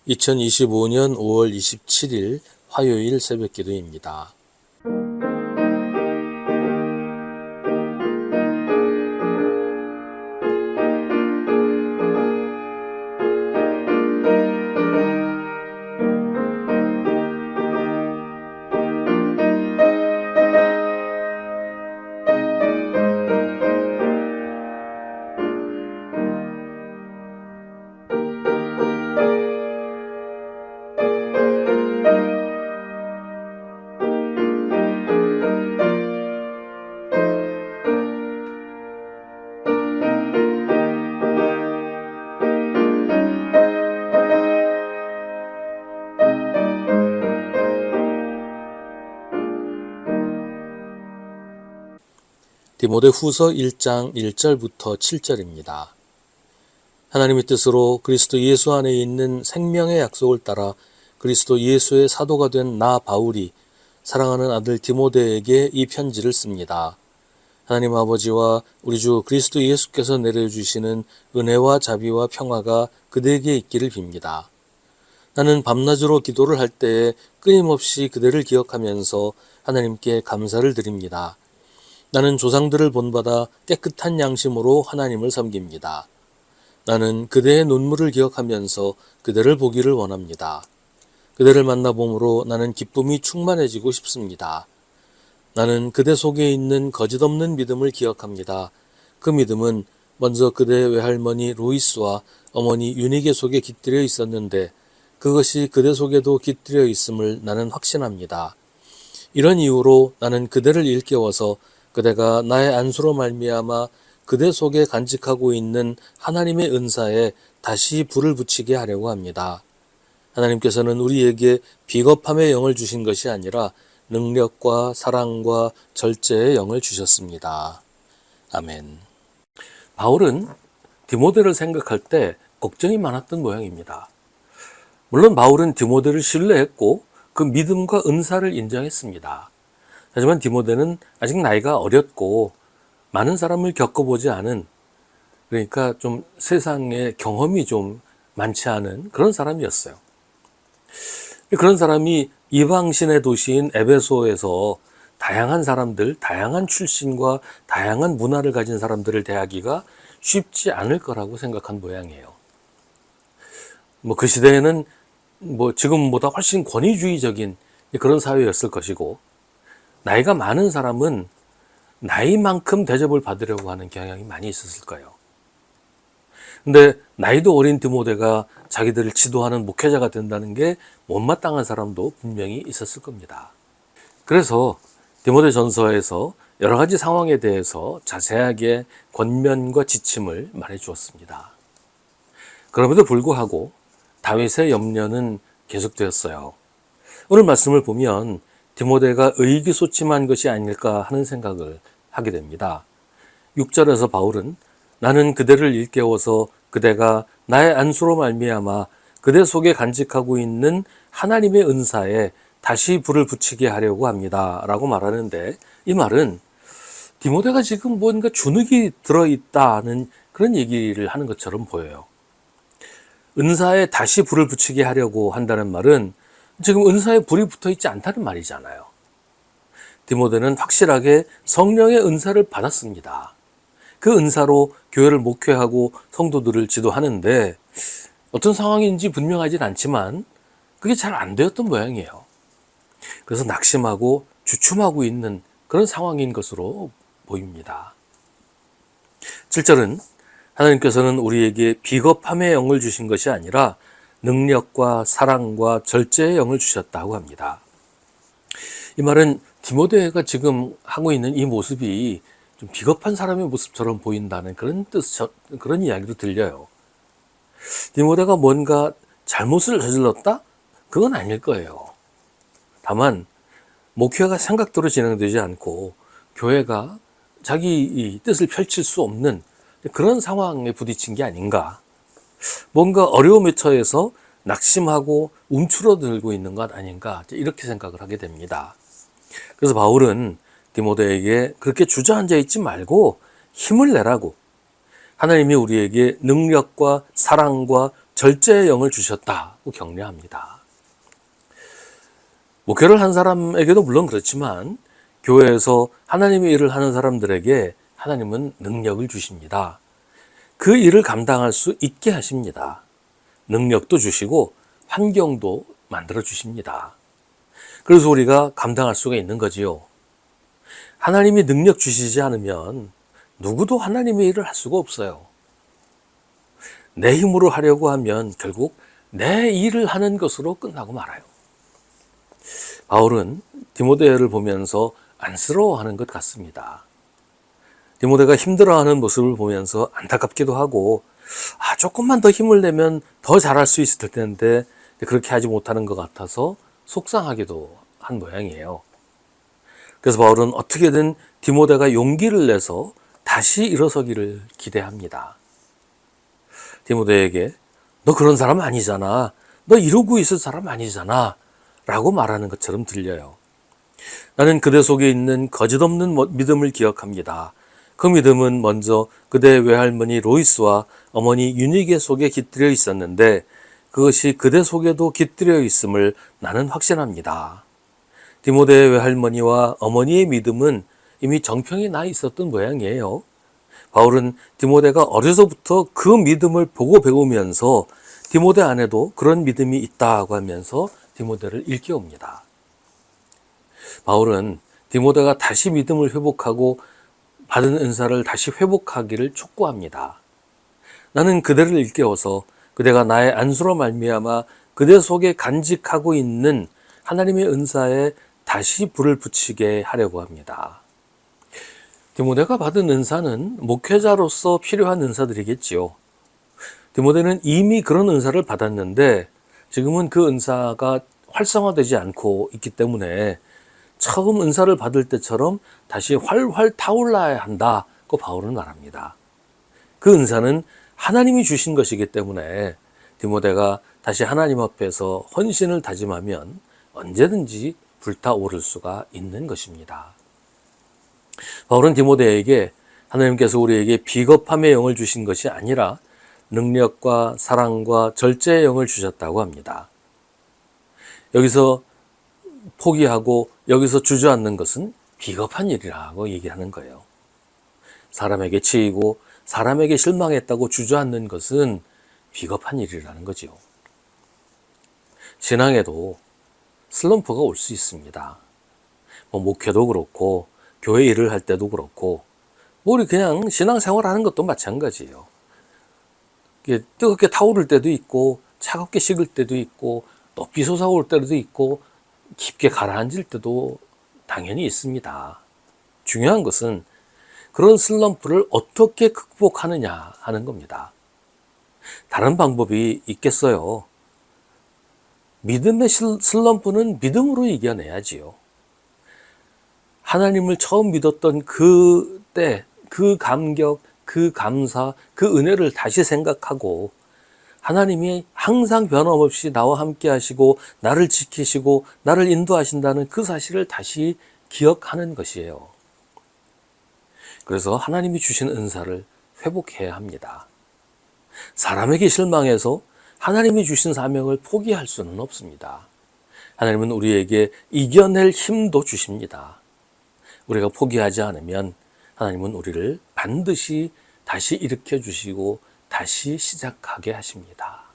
2025년 5월 27일 화요일 새벽 기도입니다. 디모데후서 1장 1절부터 7절입니다. 하나님의 뜻으로 그리스도 예수 안에 있는 생명의 약속을 따라 그리스도 예수의 사도가 된 나 바울이 사랑하는 아들 디모데에게 이 편지를 씁니다. 하나님 아버지와 우리 주 그리스도 예수께서 내려주시는 은혜와 자비와 평화가 그대에게 있기를 빕니다. 나는 밤낮으로 기도를 할 때에 끊임없이 그대를 기억하면서 하나님께 감사를 드립니다. 나는 조상들을 본받아 깨끗한 양심으로 하나님을 섬깁니다. 나는 그대의 눈물을 기억하면서 그대를 보기를 원합니다. 그대를 만나봄으로 나는 기쁨이 충만해지고 싶습니다. 나는 그대 속에 있는 거짓없는 믿음을 기억합니다. 그 믿음은 먼저 그대의 외할머니 로이스와 어머니 유니게 속에 깃들여 있었는데 그것이 그대 속에도 깃들여 있음을 나는 확신합니다. 이런 이유로 나는 그대를 일깨워서 그대가 나의 안수로 말미암아 그대 속에 간직하고 있는 하나님의 은사에 다시 불을 붙이게 하려고 합니다. 하나님께서는 우리에게 비겁함의 영을 주신 것이 아니라 능력과 사랑과 절제의 영을 주셨습니다. 아멘. 바울은 디모데를 생각할 때 걱정이 많았던 모양입니다. 물론 바울은 디모데를 신뢰했고 그 믿음과 은사를 인정했습니다. 하지만 디모데는 아직 나이가 어렸고 많은 사람을 겪어보지 않은, 그러니까 좀 세상의 경험이 좀 많지 않은 그런 사람이었어요. 그런 사람이 이방신의 도시인 에베소에서 다양한 사람들, 다양한 출신과 다양한 문화를 가진 사람들을 대하기가 쉽지 않을 거라고 생각한 모양이에요. 그 시대에는 지금보다 훨씬 권위주의적인 그런 사회였을 것이고, 나이가 많은 사람은 나이만큼 대접을 받으려고 하는 경향이 많이 있었을 거예요. 근데 나이도 어린 디모데가 자기들을 지도하는 목회자가 된다는 게 못마땅한 사람도 분명히 있었을 겁니다. 그래서 디모데 전서에서 여러 가지 상황에 대해서 자세하게 권면과 지침을 말해 주었습니다. 그럼에도 불구하고 다윗의 염려는 계속되었어요. 오늘 말씀을 보면 디모데가 의기소침한 것이 아닐까 하는 생각을 하게 됩니다. 6절에서 바울은 나는 그대를 일깨워서 그대가 나의 안수로 말미암아 그대 속에 간직하고 있는 하나님의 은사에 다시 불을 붙이게 하려고 합니다 라고 말하는데, 이 말은 디모데가 지금 뭔가 주눅이 들어있다는 그런 얘기를 하는 것처럼 보여요. 은사에 다시 불을 붙이게 하려고 한다는 말은 지금 은사에 불이 붙어 있지 않다는 말이잖아요. 디모데는 확실하게 성령의 은사를 받았습니다. 그 은사로 교회를 목회하고 성도들을 지도하는데 어떤 상황인지 분명하진 않지만 그게 잘 안 되었던 모양이에요. 그래서 낙심하고 주춤하고 있는 그런 상황인 것으로 보입니다. 7절은 하나님께서는 우리에게 비겁함의 영을 주신 것이 아니라 능력과 사랑과 절제의 영을 주셨다고 합니다. 이 말은 디모데가 지금 하고 있는 이 모습이 좀 비겁한 사람의 모습처럼 보인다는 그런 이야기도 들려요. 디모데가 뭔가 잘못을 저질렀다? 그건 아닐 거예요. 다만 목회가 생각대로 진행되지 않고 교회가 자기 뜻을 펼칠 수 없는 그런 상황에 부딪힌 게 아닌가. 뭔가 어려움에 처해서 낙심하고 움츠러들고 있는 것 아닌가, 이렇게 생각을 하게 됩니다. 그래서 바울은 디모데에게 그렇게 주저앉아 있지 말고 힘을 내라고, 하나님이 우리에게 능력과 사랑과 절제의 영을 주셨다고 격려합니다. 목회를 한 사람에게도 물론 그렇지만 교회에서 하나님의 일을 하는 사람들에게 하나님은 능력을 주십니다. 그 일을 감당할 수 있게 하십니다. 능력도 주시고 환경도 만들어 주십니다. 그래서 우리가 감당할 수가 있는 거지요. 하나님이 능력 주시지 않으면 누구도 하나님의 일을 할 수가 없어요. 내 힘으로 하려고 하면 결국 내 일을 하는 것으로 끝나고 말아요. 바울은 디모데를 보면서 안쓰러워하는 것 같습니다. 디모데가 힘들어하는 모습을 보면서 안타깝기도 하고 조금만 더 힘을 내면 더 잘할 수 있을 텐데 그렇게 하지 못하는 것 같아서 속상하기도 한 모양이에요. 그래서 바울은 어떻게든 디모데가 용기를 내서 다시 일어서기를 기대합니다. 디모데에게 너 그런 사람 아니잖아. 너 이러고 있을 사람 아니잖아. 라고 말하는 것처럼 들려요. 나는 그대 속에 있는 거짓없는 믿음을 기억합니다. 그 믿음은 먼저 그대의 외할머니 로이스와 어머니 유니게 속에 깃들여 있었는데 그것이 그대 속에도 깃들여 있음을 나는 확신합니다. 디모데의 외할머니와 어머니의 믿음은 이미 정평이 나 있었던 모양이에요. 바울은 디모데가 어려서부터 그 믿음을 보고 배우면서 디모데 안에도 그런 믿음이 있다고 하면서 디모데를 일깨웁니다. 바울은 디모데가 다시 믿음을 회복하고 받은 은사를 다시 회복하기를 촉구합니다. 나는 그대를 일깨워서 그대가 나의 안수로 말미암아 그대 속에 간직하고 있는 하나님의 은사에 다시 불을 붙이게 하려고 합니다. 디모데가 받은 은사는 목회자로서 필요한 은사들이겠지요. 디모데는 이미 그런 은사를 받았는데 지금은 그 은사가 활성화되지 않고 있기 때문에 처음 은사를 받을 때처럼 다시 활활 타올라야 한다고 바울은 말합니다. 그 은사는 하나님이 주신 것이기 때문에 디모데가 다시 하나님 앞에서 헌신을 다짐하면 언제든지 불타오를 수가 있는 것입니다. 바울은 디모데에게 하나님께서 우리에게 비겁함의 영을 주신 것이 아니라 능력과 사랑과 절제의 영을 주셨다고 합니다. 여기서 포기하고 여기서 주저앉는 것은 비겁한 일이라고 얘기하는 거예요. 사람에게 치이고 사람에게 실망했다고 주저앉는 것은 비겁한 일이라는 거죠. 신앙에도 슬럼프가 올 수 있습니다. 목회도 그렇고 교회 일을 할 때도 그렇고 우리 그냥 신앙생활 하는 것도 마찬가지예요. 뜨겁게 타오를 때도 있고 차갑게 식을 때도 있고 높이 솟아올 때도 있고 깊게 가라앉을 때도 당연히 있습니다. 중요한 것은 그런 슬럼프를 어떻게 극복하느냐 하는 겁니다. 다른 방법이 있겠어요. 믿음의 슬럼프는 믿음으로 이겨내야지요. 하나님을 처음 믿었던 그 때, 그 감격, 그 감사, 그 은혜를 다시 생각하고 하나님이 항상 변함없이 나와 함께 하시고 나를 지키시고 나를 인도하신다는 그 사실을 다시 기억하는 것이에요. 그래서 하나님이 주신 은사를 회복해야 합니다. 사람에게 실망해서 하나님이 주신 사명을 포기할 수는 없습니다. 하나님은 우리에게 이겨낼 힘도 주십니다. 우리가 포기하지 않으면 하나님은 우리를 반드시 다시 일으켜 주시고 다시 시작하게 하십니다.